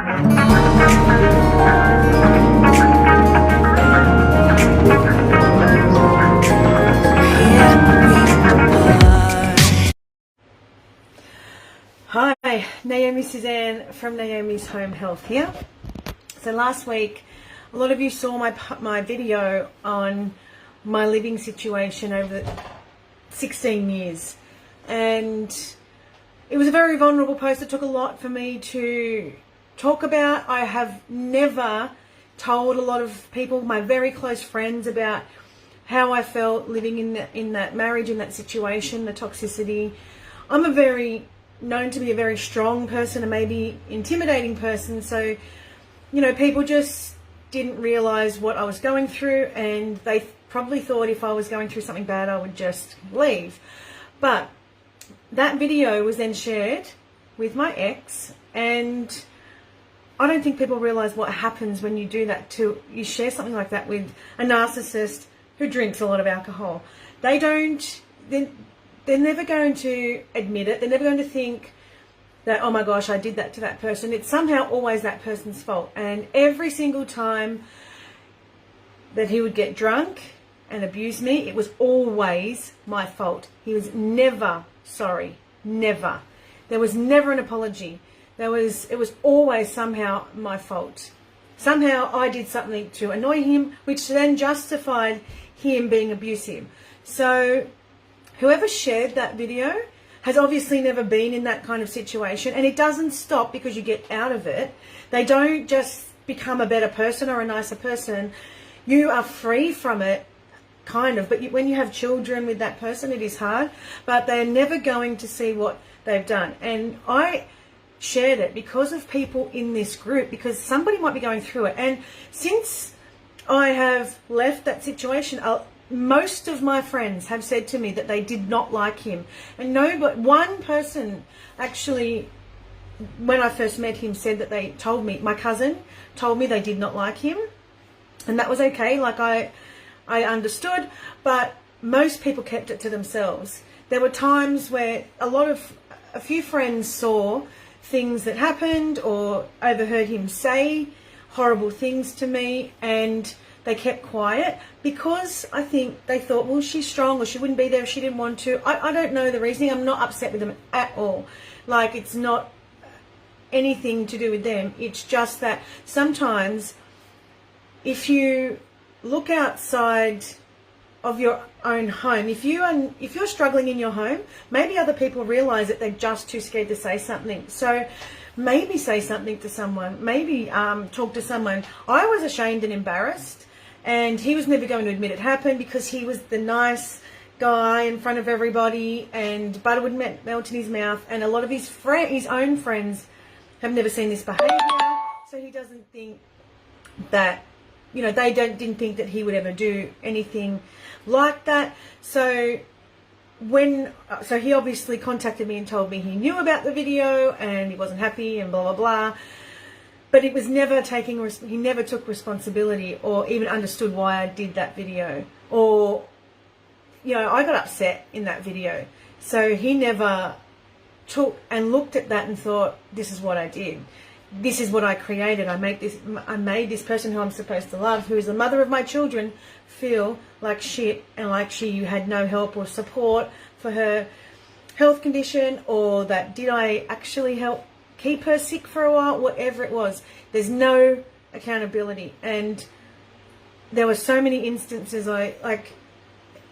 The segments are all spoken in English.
Hi, Naomi Suzanne from Naomi's Home Health here. So last week, a lot of you saw my video on my living situation over 16 years. And it was a very vulnerable post. It took a lot for me to talk about. I have never told a lot of people, my very close friends, about how I felt living in that marriage, in that situation, the toxicity. I'm known to be a very strong person and maybe intimidating person, so people just didn't realize what I was going through, and they probably thought if I was going through something bad I would just leave. But that video was then shared with my ex, and I don't think people realize what happens when you do that you share something like that with a narcissist who drinks a lot of alcohol. They're never going to admit it. They're never going to think that, oh my gosh, I did that to that person. It's somehow always that person's fault. And every single time that he would get drunk and abuse me, it was always my fault. He was never sorry. Never. There was never an apology. It was always somehow my fault. Somehow I did something to annoy him, which then justified him being abusive. So whoever shared that video has obviously never been in that kind of situation, and it doesn't stop because you get out of it. They don't just become a better person or a nicer person. You are free from it, kind of, but when you have children with that person, it is hard, but they're never going to see what they've done. And I shared it because of people in this group, because somebody might be going through it. And since I have left that situation, most of my friends have said to me that they did not like him. And no, but one person actually, when I first met him, said that they told me, my cousin told me they did not like him. And that was okay, like I understood, but most people kept it to themselves. There were times where a few friends saw things that happened or overheard him say horrible things to me, and they kept quiet because I think they thought, well, she's strong, or she wouldn't be there if she didn't want to. I don't know the reasoning. I'm not upset with them at all. Like, it's not anything to do with them. It's just that sometimes if you look outside of your own home, if you're struggling in your home, maybe other people realize that they're just too scared to say something. So maybe say something to someone, maybe talk to someone. I was ashamed and embarrassed, and he was never going to admit it happened because he was the nice guy in front of everybody, and butter would melt in his mouth, and a lot of his own friends have never seen this behaviour, so he doesn't think that, they didn't think that he would ever do anything like that. So he obviously contacted me and told me he knew about the video and he wasn't happy and blah, blah, blah. But it was never he never took responsibility or even understood why I did that video. Or, I got upset in that video. So he never took and looked at that and thought, this is what I did. This is what I created. I made this person who I'm supposed to love, who is the mother of my children, feel like shit, and like she had no help or support for her health condition, or that did I actually help keep her sick for a while, whatever it was. There's no accountability. And there were so many instances I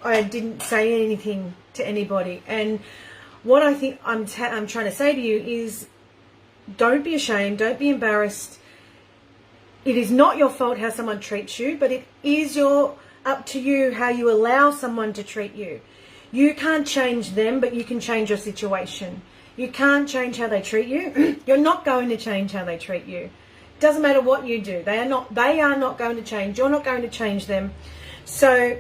didn't say anything to anybody. And what I think I'm trying to say to you is, don't be ashamed, don't be embarrassed. It is not your fault how someone treats you, but it is up to you how you allow someone to treat you. You can't change them, but you can change your situation. You can't change how they treat you. You're not going to change how they treat you. It doesn't matter what you do. They are not going to change. You're not going to change them. So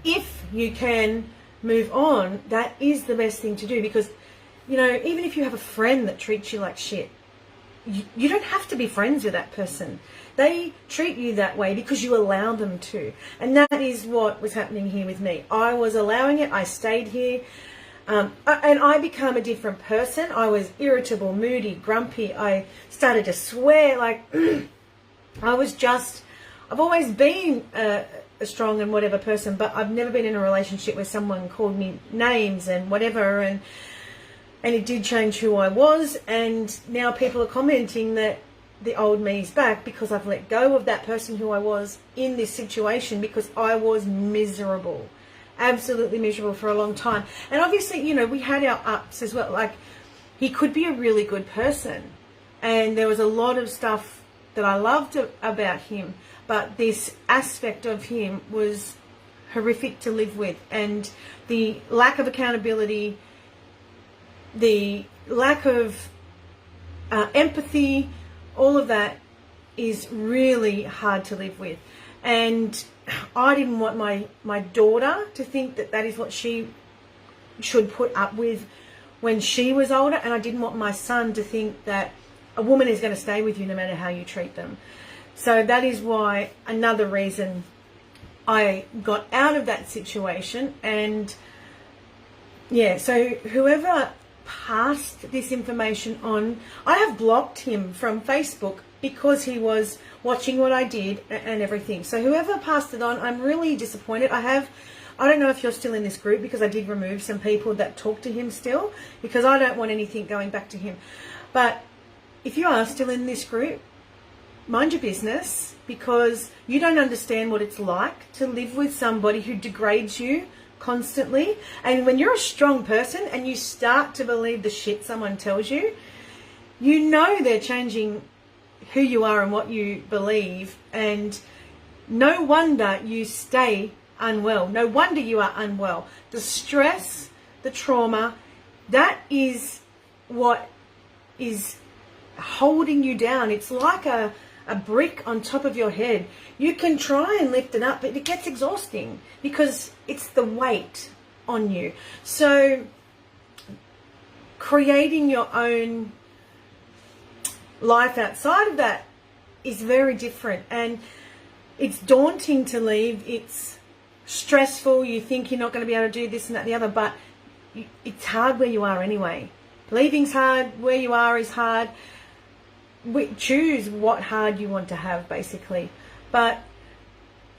if you can move on, that is the best thing to do, because even if you have a friend that treats you like shit, you don't have to be friends with that person. They treat you that way because you allow them to. And that is what was happening here with me. I was allowing it. I stayed here. And I became a different person. I was irritable, moody, grumpy. I started to swear. Like, I've always been a strong and whatever person, but I've never been in a relationship where someone called me names and whatever. And it did change who I was. And now people are commenting that the old me is back because I've let go of that person who I was in this situation, because I was miserable. Absolutely miserable for a long time. And obviously, you know, we had our ups as well. Like, he could be a really good person, and there was a lot of stuff that I loved about him, but this aspect of him was horrific to live with. And the lack of accountability, the lack of empathy, all of that is really hard to live with. And I didn't want my daughter to think that that is what she should put up with when she was older, and I didn't want my son to think that a woman is going to stay with you no matter how you treat them. So that is why, another reason I got out of that situation. And yeah, so whoever passed this information on, I have blocked him from Facebook because he was watching what I did and everything. So whoever passed it on, I'm really disappointed. I don't know if you're still in this group, because I did remove some people that talk to him still, because I don't want anything going back to him. But if you are still in this group, mind your business, because you don't understand what it's like to live with somebody who degrades you constantly. And when you're a strong person and you start to believe the shit someone tells you, you know they're changing who you are and what you believe. And no wonder you stay unwell. No wonder you are unwell. The stress, the trauma, that is what is holding you down. It's like a brick on top of your head. You can try and lift it up, but it gets exhausting because it's the weight on you. So creating your own life outside of that is very different, and it's daunting to leave. It's stressful. You think you're not going to be able to do this and that and the other, but it's hard where you are anyway. Leaving's hard. Where you are is hard. Choose what hard you want to have, basically. But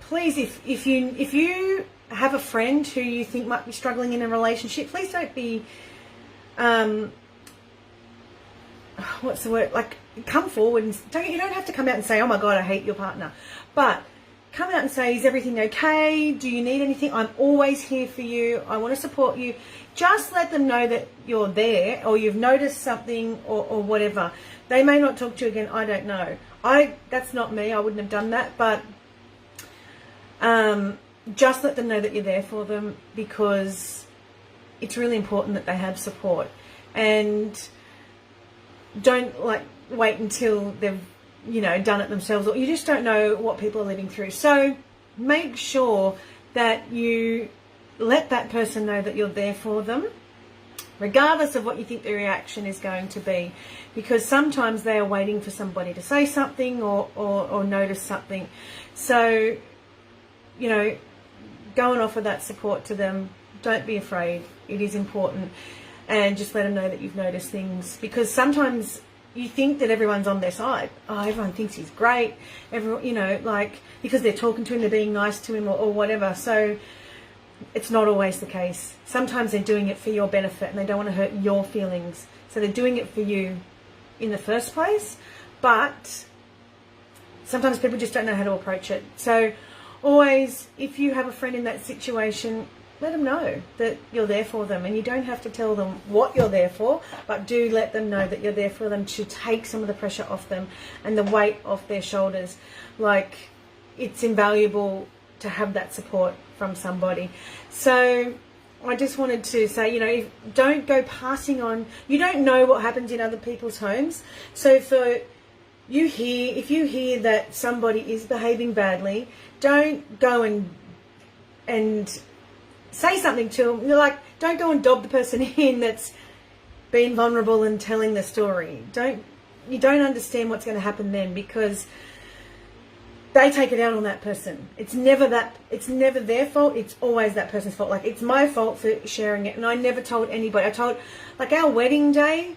please, if you have a friend who you think might be struggling in a relationship, please don't be what's the word, like, come forward and you don't have to come out and say, oh my God, I hate your partner, but come out and say, is everything okay? Do you need anything? I'm always here for you. I want to support you. Just let them know that you're there, or you've noticed something, or whatever. They may not talk to you again. I don't know. That's not me. I wouldn't have done that. But just let them know that you're there for them, because it's really important that they have support. And don't wait until they've done it themselves, or you just don't know what people are living through. So make sure that you let that person know that you're there for them, regardless of what you think the reaction is going to be, because sometimes they are waiting for somebody to say something or notice something. So go and offer that support to them. Don't be afraid. It is important. And just let them know that you've noticed things, because sometimes you think that everyone's on their side. Oh, everyone thinks he's great. Everyone, because they're talking to him, they're being nice to him, or whatever. So it's not always the case. Sometimes they're doing it for your benefit, and they don't want to hurt your feelings. So they're doing it for you in the first place. But sometimes people just don't know how to approach it. So always, if you have a friend in that situation, let them know that you're there for them, and you don't have to tell them what you're there for, but do let them know that you're there for them, to take some of the pressure off them and the weight off their shoulders. Like, it's invaluable to have that support from somebody. So I just wanted to say, don't go passing on. You don't know what happens in other people's homes. So if you hear that somebody is behaving badly, don't go and say something to them. Don't go and dob the person in that's been vulnerable and telling the story. You don't understand what's going to happen then, because they take it out on that person. It's never their fault. It's always that person's fault. Like, it's my fault for sharing it. And I never told anybody. I told, like, our wedding day,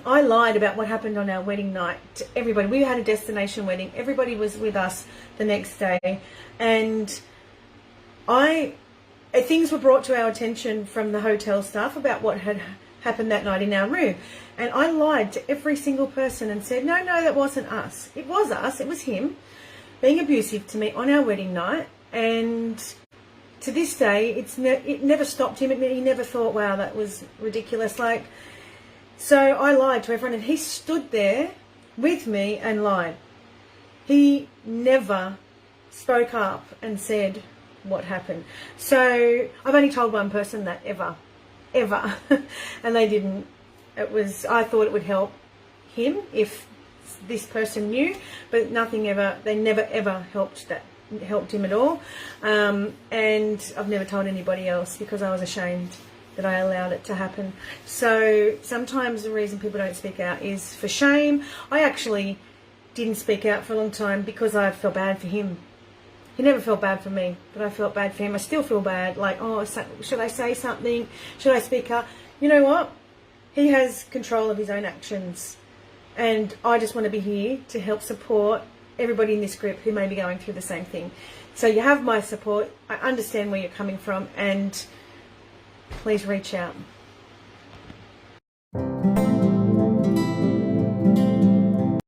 I lied about what happened on our wedding night to everybody. We had a destination wedding. Everybody was with us the next day. And things were brought to our attention from the hotel staff about what had happened that night in our room. And I lied to every single person and said, no, that wasn't us. It was us. It was him being abusive to me on our wedding night. And to this day, it never stopped him. He never thought, wow, that was ridiculous. Like, so I lied to everyone, and he stood there with me and lied. He never spoke up and said what happened. So I've only told one person that ever. And they didn't. I thought it would help him if this person knew, but they never ever helped him at all. And I've never told anybody else because I was ashamed that I allowed it to happen. So sometimes the reason people don't speak out is for shame. I actually didn't speak out for a long time because I felt bad for him. He never felt bad for me, but I felt bad for him. I still feel bad, like, oh, should I say something? Should I speak up? You know what? He has control of his own actions. And I just want to be here to help support everybody in this group who may be going through the same thing. So you have my support. I understand where you're coming from, and please reach out.